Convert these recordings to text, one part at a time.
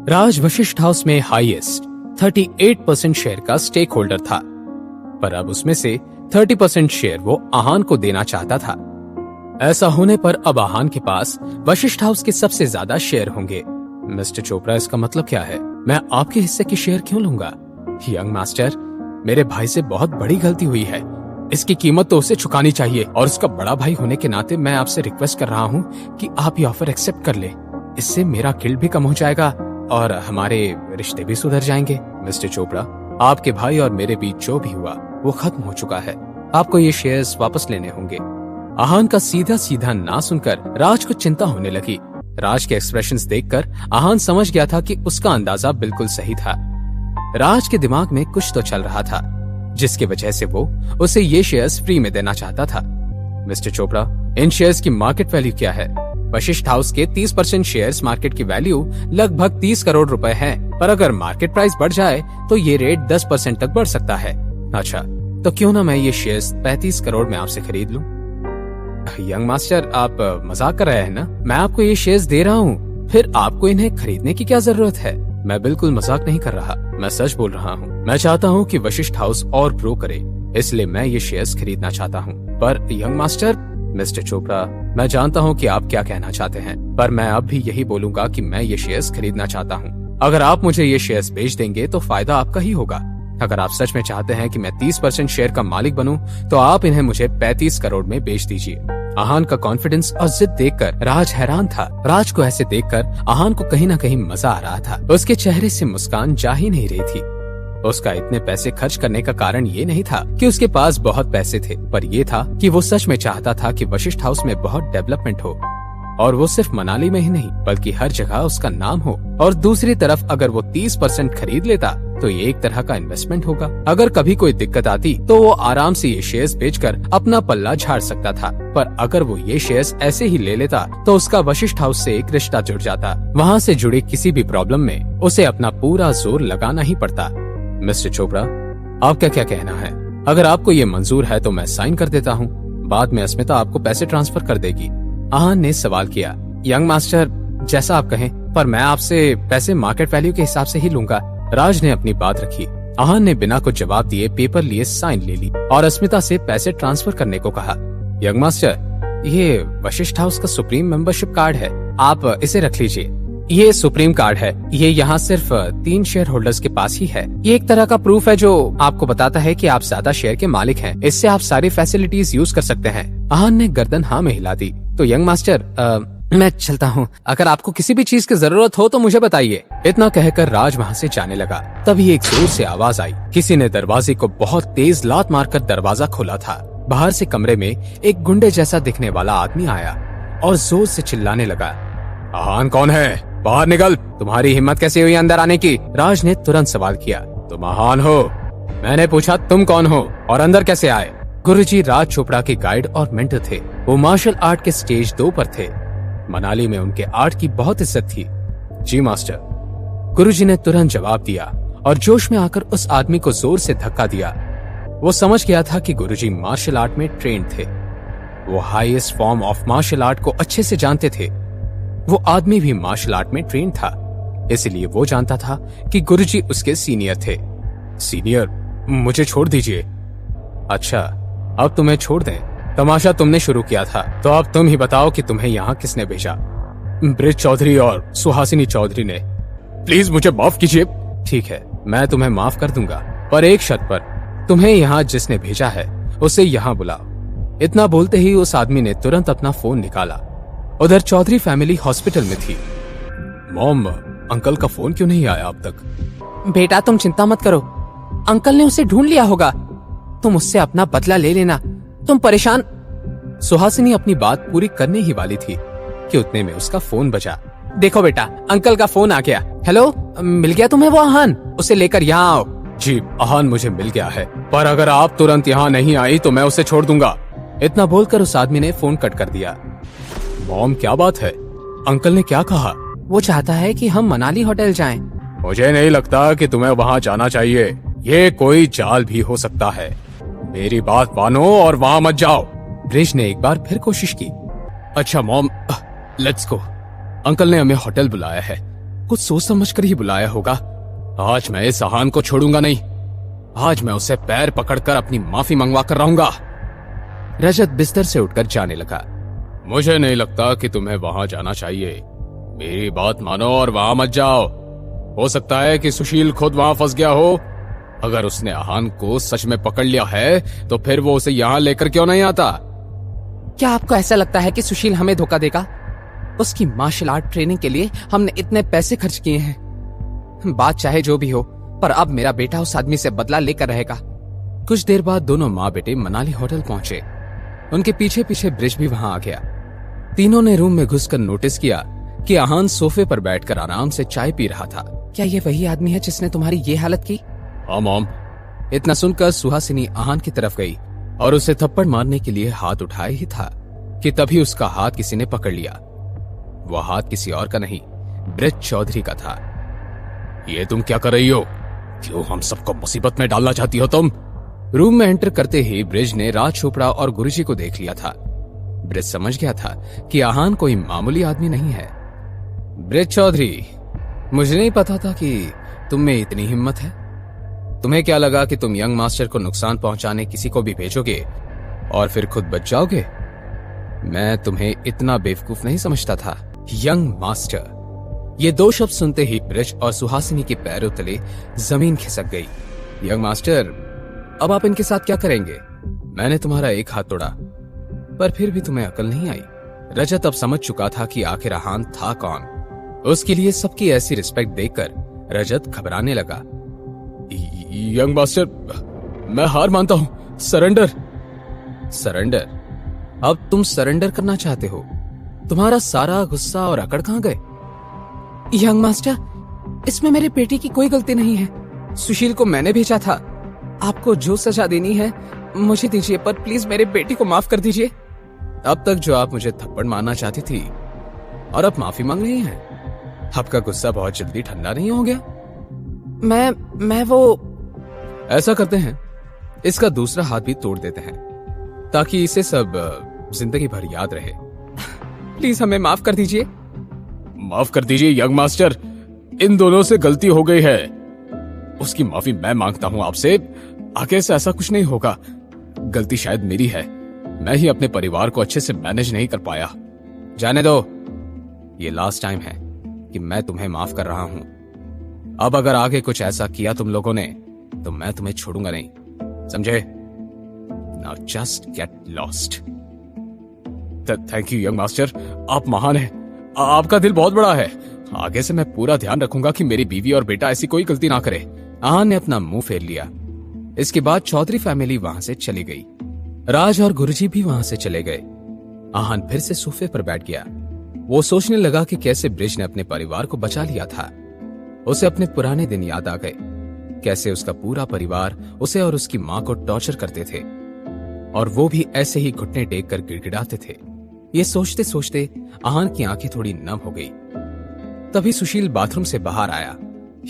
राज Vashishtha house में highest 38% share का stake holder था, पर अब उसमें से 30% शेयर वो आहान को देना चाहता था। ऐसा होने पर अब आहान के पास वशिष्ठ हाउस के सबसे ज्यादा शेयर होंगे। मिस्टर चोपड़ा, इसका मतलब क्या है? मैं आपके हिस्से की शेयर क्यों लूंगा? यंग मास्टर, मेरे भाई से बहुत बड़ी गलती हुई है, इसकी कीमत तो उसे चुकानी चाहिए, और उसका बड़ा भाई होने के नाते मैं आपसे रिक्वेस्ट कर रहा हूँ कि आप ये ऑफर एक्सेप्ट कर ले। इससे मेरा गिल्ट भी कम हो जाएगा और हमारे रिश्ते भी सुधर जाएंगे। मिस्टर चोपड़ा, आपके भाई और मेरे बीच जो भी हुआ वो खत्म हो चुका है। आपको ये शेयर्स वापस लेने होंगे। आहान का सीधा सीधा ना सुनकर राज को चिंता होने लगी। राज के एक्सप्रेशंस देखकर आहान समझ गया था कि उसका अंदाजा बिल्कुल सही था। राज के दिमाग में कुछ तो चल रहा था, जिसकी वजह से वो उसे ये शेयर्स फ्री में देना चाहता था। मिस्टर चोपड़ा, इन शेयर्स की मार्केट वैल्यू क्या है? वशिष्ठ हाउस के 30% शेयर्स मार्केट की वैल्यू लगभग 30 करोड़ रुपए है, पर अगर मार्केट प्राइस बढ़ जाए तो ये रेट 10% तक बढ़ सकता है। अच्छा, तो क्यों ना मैं ये शेयर्स 35 करोड़ में आपसे खरीद लूं? यंग मास्टर, आप मजाक कर रहे हैं ना? मैं आपको ये शेयर्स दे रहा हूँ, फिर आपको इन्हें खरीदने की क्या जरूरत है? मैं बिल्कुल मजाक नहीं कर रहा, मैं सच बोल रहा हूँ। मैं चाहता हूँ कि वशिष्ठ हाउस और ग्रो करे, इसलिए मैं ये शेयर्स खरीदना चाहता हूँ। पर यंग मास्टर, मिस्टर चोपड़ा, मैं जानता हूँ कि आप क्या कहना चाहते हैं, पर मैं अब भी यही बोलूंगा कि मैं ये शेयर्स खरीदना चाहता हूँ। अगर आप मुझे ये शेयर्स बेच देंगे तो फायदा आपका ही होगा। अगर आप सच में चाहते हैं कि मैं 30% शेयर का मालिक बनूं, तो आप इन्हें मुझे 35 करोड़ में बेच दीजिए। आहान का कॉन्फिडेंस और जिद देखकर राज हैरान था। राज को ऐसे देखकर आहान को कहीं न कहीं मजा आ रहा था। उसके चेहरे से मुस्कान जा ही नहीं रही थी। उसका इतने पैसे खर्च करने का कारण ये नहीं था कि उसके पास बहुत पैसे थे, पर ये था कि वो सच में चाहता था कि वशिष्ठ हाउस में बहुत डेवलपमेंट हो, और वो सिर्फ मनाली में ही नहीं बल्कि हर जगह उसका नाम हो। और दूसरी तरफ अगर वो 30% खरीद लेता तो ये एक तरह का इन्वेस्टमेंट होगा। अगर कभी कोई दिक्कत आती तो वो आराम से ये शेयर्स बेचकर अपना पल्ला झाड़ सकता था। पर अगर वो ये शेयर्स ऐसे ही ले लेता तो उसका वशिष्ठ हाउस से एक रिश्ता जुड़ जाता। वहाँ से जुड़े किसी भी प्रॉब्लम में उसे अपना पूरा जोर लगाना ही पड़ता। मिस्टर चोपड़ा, आपका क्या कहना है? अगर आपको ये मंजूर है तो मैं साइन कर देता हूँ, बाद में अस्मिता आपको पैसे ट्रांसफर कर देगी। आहान ने सवाल किया। यंग मास्टर, जैसा आप कहें, पर मैं आपसे पैसे मार्केट वैल्यू के हिसाब से ही लूंगा। राज ने अपनी बात रखी। आहान ने बिना कुछ जवाब दिए पेपर लिए साइन ले ली और अस्मिता से पैसे ट्रांसफर करने को कहा। यंग मास्टर, ये वशिष्ठ हाउस का सुप्रीम मेंबरशिप कार्ड है, आप इसे रख लीजिए। ये सुप्रीम कार्ड है, ये यहाँ सिर्फ 3 शेयर होल्डर्स के पास ही है। ये एक तरह का प्रूफ है जो आपको बताता है कि आप ज्यादा शेयर के मालिक हैं। इससे आप सारी फैसिलिटीज यूज कर सकते हैं। आहान ने गर्दन हाँ में हिला दी। तो यंग मास्टर, मैं चलता हूँ, अगर आपको किसी भी चीज की जरूरत हो तो मुझे बताइए। इतना कहकर राज वहाँ से जाने लगा। तभी एक जोर से आवाज आई। किसी ने दरवाजे को बहुत तेज लात मारकर दरवाजा खोला था। बाहर से कमरे में एक गुंडे जैसा दिखने वाला आदमी आया और जोर से चिल्लाने लगा, आहान कौन है? बाहर निकल, तुम्हारी हिम्मत कैसे हुई अंदर आने की? राज ने तुरंत सवाल किया। तुम आहान हो? मैंने पूछा तुम कौन हो और अंदर कैसे आए? गुरुजी राज चोपड़ा के गाइड और मेंटर थे। वो मार्शल आर्ट के स्टेज 2 पर थे। मनाली में उनके आर्ट की बहुत इज्जत थी। जी मास्टर, गुरुजी ने तुरंत जवाब दिया और जोश में आकर उस आदमी को जोर से धक्का दिया। वो समझ गया था कि गुरुजी मार्शल आर्ट में ट्रेंड थे। वो highest form of martial art को अच्छे से जानते थे। वो आदमी भी मार्शल आर्ट में ट्रेंड था, इसलिए वो जानता था कि गुरुजी उसके सीनियर थे। सीनियर, मुझे छोड़ दीजिए। अच्छा, अब तुम्हें छोड़ दें? तमाशा तुमने शुरू किया था, तो अब तुम ही बताओ कि तुम्हें यहाँ किसने भेजा? ब्रिज चौधरी और सुहासिनी चौधरी ने। प्लीज मुझे माफ कीजिए। ठीक है, मैं तुम्हें माफ कर दूंगा, पर एक शर्त पर। तुम्हें यहाँ जिसने भेजा है उसे यहाँ बुलाओ। इतना बोलते ही उस आदमी ने तुरंत अपना फोन निकाला। उधर चौधरी फैमिली हॉस्पिटल में थी। मॉम, अंकल का फोन क्यों नहीं आया अब तक? बेटा तुम चिंता मत करो, अंकल ने उसे ढूंढ लिया होगा। तुम उससे अपना बदला ले लेना, तुम परेशान। सुहासिनी अपनी बात पूरी करने ही वाली थी कि उतने में उसका फोन बजा। देखो बेटा, अंकल का फोन आ गया। हेलो, मिल गया तुम्हें वो आहान? उसे लेकर यहाँ आओ। जी, आहान मुझे मिल गया है, पर अगर आप तुरंत यहाँ नहीं आई तो मैं उसे छोड़ दूंगा। इतना बोलकर उस आदमी ने फोन कट कर दिया। मॉम, क्या बात है? अंकल ने क्या कहा? वो चाहता है कि हम मनाली होटल जाएं। मुझे नहीं लगता कि तुम्हें वहाँ जाना चाहिए। ये कोई जाल भी हो सकता है। मेरी बात मानो और वहाँ मत जाओ। ब्रिज ने एक बार फिर कोशिश की। अच्छा मॉम, लेट्स गो। अंकल ने हमें होटल बुलाया है, कुछ सोच समझ कर ही बुलाया होगा। आज मैं इस आहान को छोड़ूंगा नहीं। आज मैं उसे पैर पकड़कर अपनी माफी मंगवा कर रहूंगा। रजत बिस्तर से उठकर जाने लगा। मुझे नहीं लगता कि तुम्हें वहां जाना चाहिए। मेरी बात मानो और वहां मत जाओ। हो सकता है कि सुशील खुद वहां फंस गया हो। अगर उसने आहान को सच में पकड़ लिया है तो फिर वो उसे यहां लेकर क्यों नहीं आता? क्या आपको ऐसा लगता है कि सुशील हमें धोखा देगा? उसकी मार्शल आर्ट ट्रेनिंग के लिए हमने इतने पैसे खर्च किए हैं। बात चाहे जो भी हो, पर अब मेरा बेटा उस आदमी से बदला लेकर रहेगा। कुछ देर बाद दोनों माँ बेटे मनाली होटल पहुंचे। उनके पीछे पीछे ब्रिज भी वहां आ गया। तीनों ने रूम में घुसकर नोटिस किया कि आहान सोफे पर बैठकर आराम से चाय पी रहा था। क्या ये वही आदमी है जिसने तुम्हारी ये हालत की? हाँ मॉम। इतना सुनकर सुहासिनी आहान की तरफ गई और उसे थप्पड़ मारने के लिए हाथ उठाए ही था कि तभी उसका हाथ किसी ने पकड़ लिया। वह हाथ किसी और का नहीं, ब्रिज चौधरी का था। ये तुम क्या कर रही हो? क्यों हम सबको मुसीबत में डालना चाहती हो तुम? रूम में एंटर करते ही ब्रिज ने राज चोपड़ा और गुरुजी को देख लिया था। ब्रिज समझ गया था कि आहान कोई मामूली आदमी नहीं है। ब्रिज चौधरी, मुझे नहीं पता था कि तुम में इतनी हिम्मत है। तुम्हें क्या लगा कि तुम यंग मास्टर को नुकसान पहुंचाने किसी को भी भेजोगे और फिर खुद बच जाओगे? मैं तुम्हें इतना बेवकूफ नहीं समझता था। यंग मास्टर, ये दो शब्द सुनते ही ब्रिज और सुहासिनी के पैरों तले जमीन खिसक गई। यंग मास्टर, अब आप इनके साथ क्या करेंगे? मैंने तुम्हारा एक हाथ तोड़ा, पर फिर भी तुम्हें अकल नहीं आई। रजत अब समझ चुका था कि आखिर आहान था कौन। उसके लिए सबकी ऐसी रिस्पेक्ट देखकर रजत घबराने लगा। यंग मास्टर, मैं हार मानता हूं। सरेंडर। सरेंडर? अब तुम सरेंडर करना चाहते हो? तुम्हारा सारा गुस्सा और अकड़ कहां गए? यंग मास्टर, इसमें मेरे बेटे की कोई गलती नहीं है। सुशील को मैंने भेजा था। आपको जो सजा देनी है मुझे दीजिए, पर प्लीज मेरे बेटे को माफ कर दीजिए। अब तक जो आप मुझे थप्पड़ मारना चाहती थी और अब माफी मांग रही हैं, आपका गुस्सा बहुत जल्दी ठंडा नहीं हो गया? मैं वो ऐसा करते हैं, इसका दूसरा हाथ भी तोड़ देते हैं ताकि इसे सब जिंदगी भर याद रहे। प्लीज हमें माफ कर दीजिए। माफ कर दीजिए यंग मास्टर, इन दोनों से गलती हो गई है। उसकी माफी मैं मांगता हूं आपसे। आगे से ऐसा कुछ नहीं होगा। गलती शायद मेरी है। मैं ही अपने परिवार को अच्छे से मैनेज नहीं कर पाया। जाने दो, ये लास्ट टाइम है कि मैं तुम्हें माफ कर रहा हूं। अब अगर आगे कुछ ऐसा किया तुम लोगों ने तो मैं तुम्हें छोड़ूंगा नहीं, समझे? Now just get lost. Thank you young master, आप महान हैं। आपका दिल बहुत बड़ा है। आगे से मैं पूरा ध्यान रखूंगा कि मेरी बीवी और बेटा ऐसी कोई गलती ना करे। आहान ने अपना मुंह फेर लिया। इसके बाद चौधरी फैमिली वहां से चली गई। राज और गुरुजी भी वहां से चले गए। आहान फिर से सोफे पर बैठ गया। वो सोचने लगा कि कैसे ब्रिज ने अपने परिवार को बचा लिया था। उसे अपने पुराने दिन याद आ गए, कैसे उसका पूरा परिवार उसे और उसकी मां को टॉर्चर करते थे और वो भी ऐसे ही घुटने टेक कर गिड़गिड़ाते थे। ये सोचते सोचते आहान की आंखें थोड़ी नम हो गई। तभी सुशील बाथरूम से बाहर आया।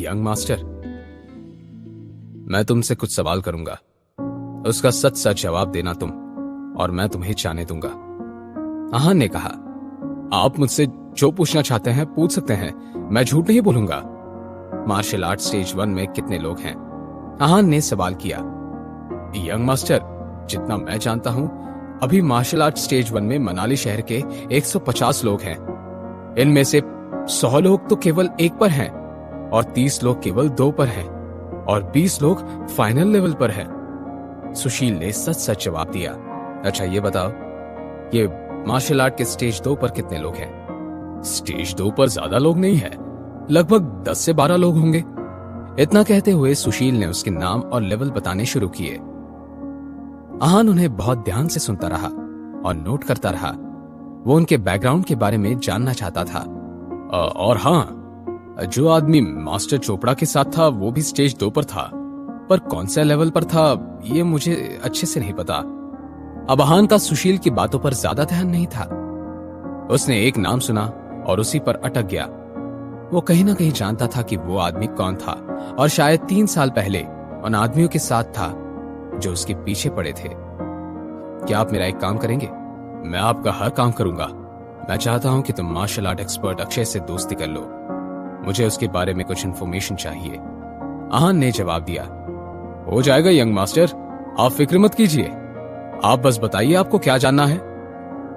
यंग मास्टर, मैं तुमसे कुछ सवाल करूंगा, उसका सच सच जवाब देना तुम, और मैं तुम्हें जाने दूंगा। आहान ने कहा, आप मुझसे जो पूछना चाहते हैं पूछ सकते हैं, मैं झूठ नहीं बोलूंगा। मार्शल आर्ट स्टेज 1 में कितने लोग हैं? आहान ने सवाल किया। यंग मास्टर, जितना मैं जानता हूं अभी मार्शल आर्ट स्टेज 1 में मनाली शहर के 150 लोग हैं। इनमें से 100 लोग तो केवल 1 पर हैं और 30 लोग केवल 2 पर हैं और 20 लोग फाइनल लेवल पर हैं। सुशील ने सच सच जवाब दिया। अच्छा ये बताओ, ये मार्शल आर्ट के स्टेज 2 पर कितने लोग हैं? स्टेज 2 पर ज्यादा लोग नहीं है, लगभग 10 से 12 लोग होंगे। इतना कहते हुए सुशील ने उसके नाम और लेवल बताने शुरू किए। आहान उन्हें बहुत ध्यान से सुनता रहा और नोट करता रहा। वो उनके बैकग्राउंड के बारे में जानना चाहता था। और हाँ, जो आदमी मास्टर चोपड़ा के साथ था वो भी स्टेज 2 पर था, पर कौन से लेवल पर था ये मुझे अच्छे से नहीं पता। अब आहान का सुशील की बातों पर ज्यादा ध्यान नहीं था। उसने एक नाम सुना और उसी पर अटक गया। वो कहीं ना कहीं जानता था कि वो आदमी कौन था और शायद 3 साल पहले उन आदमियों के साथ था जो उसके पीछे पड़े थे। क्या आप मेरा एक काम करेंगे? मैं आपका हर काम करूंगा। मैं चाहता हूं कि तुम मार्शल आर्ट एक्सपर्ट अक्षय से दोस्ती कर लो। मुझे उसके बारे में कुछ इन्फॉर्मेशन चाहिए। आहान ने जवाब दिया, हो जाएगा यंग मास्टर, आप फिक्र मत कीजिए। आप बस बताइए आपको क्या जानना है।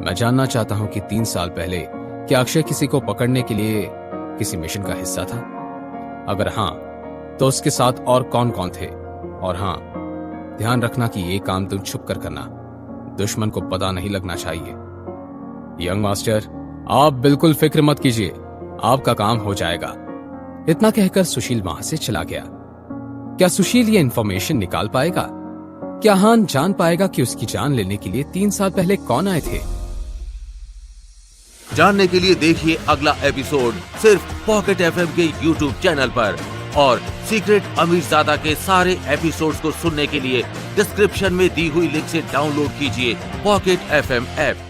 मैं जानना चाहता हूं कि 3 साल पहले क्या अक्षय किसी को पकड़ने के लिए किसी मिशन का हिस्सा था? अगर हां, तो उसके साथ और कौन कौन थे? और हां, ध्यान रखना कि ये काम तुम छुप कर करना, दुश्मन को पता नहीं लगना चाहिए। यंग मास्टर, आप बिल्कुल फिक्र मत कीजिए, आपका काम हो जाएगा। इतना कहकर सुशील वहां से चला गया। क्या सुशील ये इंफॉर्मेशन निकाल पाएगा? क्या आहान जान पाएगा कि उसकी जान लेने के लिए 3 साल पहले कौन आए थे? जानने के लिए देखिए अगला एपिसोड सिर्फ पॉकेट एफएम के यूट्यूब चैनल पर। और सीक्रेट अमीरजादा के सारे एपिसोड्स को सुनने के लिए डिस्क्रिप्शन में दी हुई लिंक से डाउनलोड कीजिए पॉकेट एफएम ऐप।